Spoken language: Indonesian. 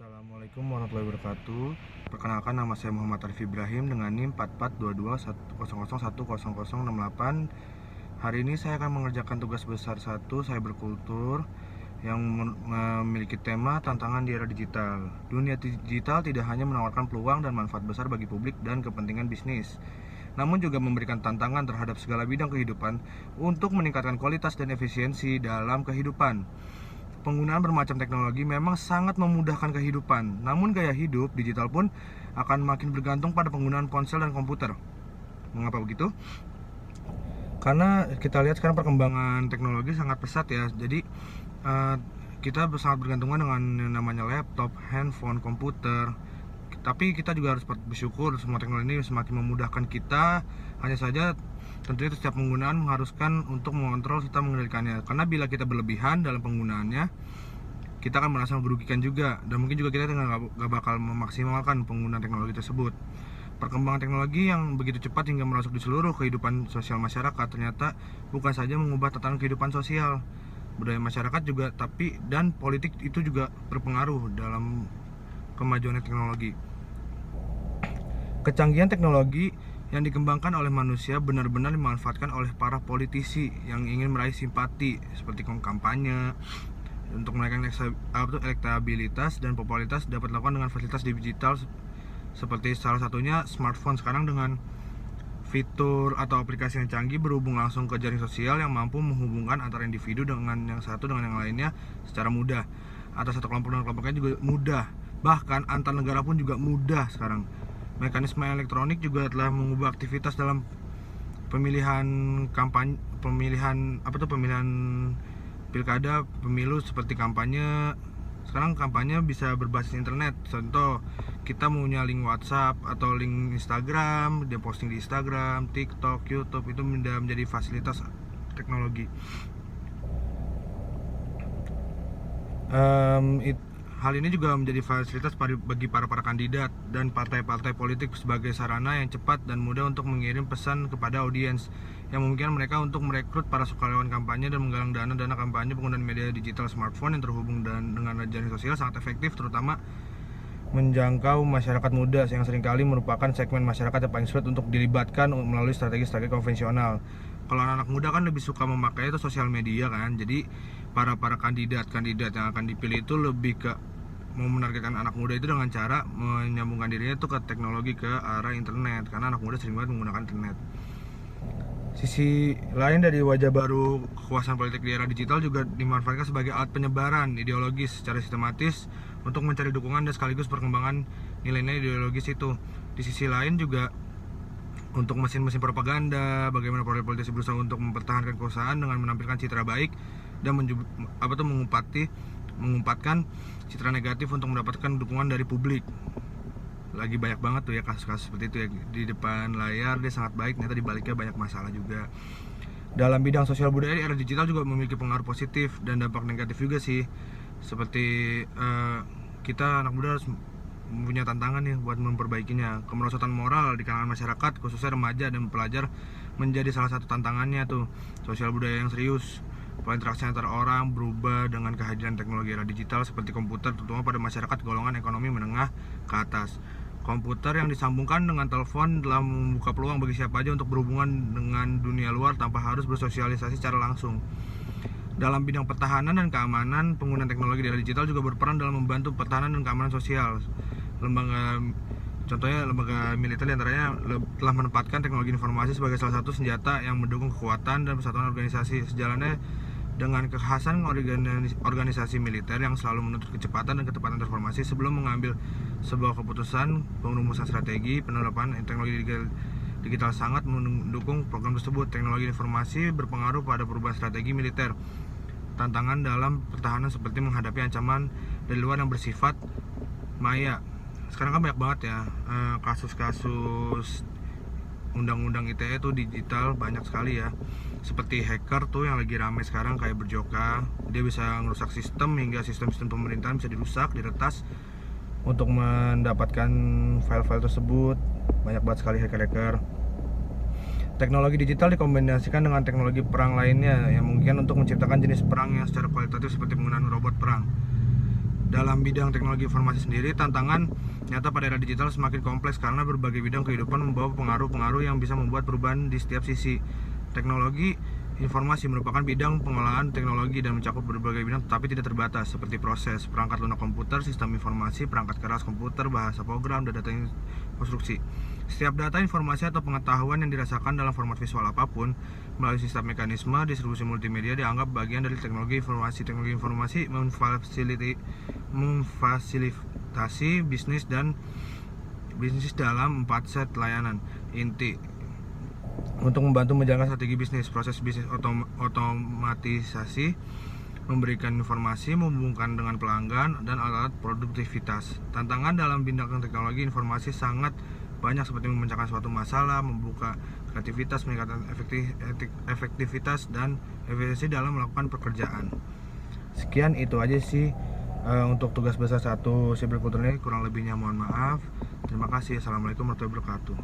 Assalamualaikum warahmatullahi wabarakatuh. Perkenalkan, nama saya Muhammad Arif Ibrahim dengan NIM 442210010068. Hari ini saya akan mengerjakan tugas besar 1 Cyberkultur yang memiliki tema tantangan di era digital. Dunia digital tidak hanya menawarkan peluang dan manfaat besar bagi publik dan kepentingan bisnis, namun juga memberikan tantangan terhadap segala bidang kehidupan untuk meningkatkan kualitas dan efisiensi dalam kehidupan. Penggunaan bermacam teknologi memang sangat memudahkan kehidupan, namun gaya hidup digital pun akan makin bergantung pada penggunaan ponsel dan komputer. Mengapa begitu? Karena kita lihat sekarang perkembangan teknologi sangat pesat ya. Jadi kita sangat bergantungan dengan yang namanya laptop, handphone, komputer. Tapi kita juga harus bersyukur semua teknologi ini semakin memudahkan kita. Hanya saja tentunya setiap penggunaan mengharuskan untuk mengontrol serta mengendalikannya. Karena bila kita berlebihan dalam penggunaannya, kita akan merasa merugikan juga, dan mungkin juga kita nggak bakal memaksimalkan penggunaan teknologi tersebut. Perkembangan teknologi yang begitu cepat hingga merasuk di seluruh kehidupan sosial masyarakat ternyata bukan saja mengubah tatanan kehidupan sosial, budaya masyarakat juga, tapi dan politik itu juga berpengaruh dalam kemajuan teknologi. Kecanggihan teknologi yang dikembangkan oleh manusia benar-benar dimanfaatkan oleh para politisi yang ingin meraih simpati, seperti kampanye untuk menaikkan elektabilitas dan popularitas dapat dilakukan dengan fasilitas digital seperti salah satunya smartphone sekarang dengan fitur atau aplikasi yang canggih berhubung langsung ke jaring sosial yang mampu menghubungkan antara individu dengan yang satu dengan yang lainnya secara mudah. Atau satu kelompok dengan kelompoknya juga mudah. Bahkan antar negara pun juga mudah sekarang. Mekanisme elektronik juga telah mengubah aktivitas dalam pemilihan pilkada, pemilu seperti kampanye. Sekarang kampanye bisa berbasis internet. Contoh, kita punya link WhatsApp atau link Instagram, dia posting di Instagram, TikTok, YouTube, itu menjadi fasilitas teknologi. Hal ini juga menjadi fasilitas bagi para kandidat dan partai-partai politik sebagai sarana yang cepat dan mudah untuk mengirim pesan kepada audiens, yang memungkinkan mereka untuk merekrut para sukarelawan kampanye dan menggalang dana kampanye. Penggunaan media digital smartphone yang terhubung dengan jaring sosial sangat efektif, terutama menjangkau masyarakat muda yang seringkali merupakan segmen masyarakat yang paling sulit untuk dilibatkan melalui strategi konvensional. Kalau anak muda kan lebih suka memakai itu sosial media kan, jadi para kandidat yang akan dipilih itu lebih ke mau menargetkan anak muda itu dengan cara menyambungkan dirinya itu ke teknologi, ke arah internet, karena anak muda sering banget menggunakan internet. Sisi lain dari wajah baru kekuasaan politik di era digital juga dimanfaatkan sebagai alat penyebaran ideologis secara sistematis untuk mencari dukungan dan sekaligus perkembangan nilai-nilai ideologis itu. Di sisi lain juga untuk mesin-mesin propaganda, bagaimana politisi berusaha untuk mempertahankan kekuasaan dengan menampilkan citra baik dan mengumpatkan citra negatif untuk mendapatkan dukungan dari publik. Lagi banyak banget tuh ya kasus-kasus seperti itu ya, di depan layar dia sangat baik, ternyata di baliknya banyak masalah juga. Dalam bidang sosial budaya, era digital juga memiliki pengaruh positif dan dampak negatif juga sih. Seperti kita anak muda harus punya tantangan nih buat memperbaikinya. Kemerosotan moral di kalangan masyarakat, khususnya remaja dan pelajar, menjadi salah satu tantangannya tuh. Sosial budaya yang serius, pola interaksi antar orang berubah dengan kehadiran teknologi era digital seperti komputer, terutama pada masyarakat golongan ekonomi menengah ke atas. Komputer yang disambungkan dengan telepon telah membuka peluang bagi siapa aja untuk berhubungan dengan dunia luar tanpa harus bersosialisasi secara langsung. Dalam bidang pertahanan dan keamanan, penggunaan teknologi di era digital juga berperan dalam membantu pertahanan dan keamanan sosial. Contohnya lembaga militer diantaranya telah menempatkan teknologi informasi sebagai salah satu senjata yang mendukung kekuatan dan persatuan organisasi. Sejalannya dengan kekhasan organisasi militer yang selalu menuntut kecepatan dan ketepatan informasi sebelum mengambil sebuah keputusan, pengrumusan strategi, penerapan teknologi digital sangat mendukung program tersebut. Teknologi informasi berpengaruh pada perubahan strategi militer. Tantangan dalam pertahanan seperti menghadapi ancaman dari luar yang bersifat maya. Sekarang kan banyak banget ya kasus-kasus undang-undang ITE itu digital, banyak sekali ya. Seperti hacker tuh yang lagi rame sekarang kayak Berjoka. Dia bisa merusak sistem hingga sistem-sistem pemerintahan bisa dirusak, diretas untuk mendapatkan file-file tersebut. Banyak banget sekali hacker-hacker. Teknologi digital dikombinasikan dengan teknologi perang lainnya yang mungkin untuk menciptakan jenis perang yang secara kualitatif seperti penggunaan robot perang. Dalam bidang teknologi informasi sendiri, tantangan nyata pada era digital semakin kompleks karena berbagai bidang kehidupan membawa pengaruh-pengaruh yang bisa membuat perubahan di setiap sisi. Teknologi informasi merupakan bidang pengolahan teknologi dan mencakup berbagai bidang tetapi tidak terbatas, seperti proses, perangkat lunak komputer, sistem informasi, perangkat keras komputer, bahasa program, dan data konstruksi. Setiap data, informasi, atau pengetahuan yang dirasakan dalam format visual apapun melalui sistem mekanisme distribusi multimedia dianggap bagian dari teknologi informasi. Teknologi informasi memfasilitasi bisnis dalam 4 set layanan inti untuk membantu menjalankan strategi bisnis. Proses bisnis otomatisasi, memberikan informasi, menghubungkan dengan pelanggan, dan alat-alat produktivitas. Tantangan dalam bidang teknologi informasi sangat banyak, seperti memecahkan suatu masalah, membuka kreativitas, meningkatkan efektivitas dan efisiensi dalam melakukan pekerjaan. Sekian itu aja sih untuk tugas besar 1 cyberculture ini, kurang lebihnya mohon maaf. Terima kasih. Assalamualaikum warahmatullahi wabarakatuh.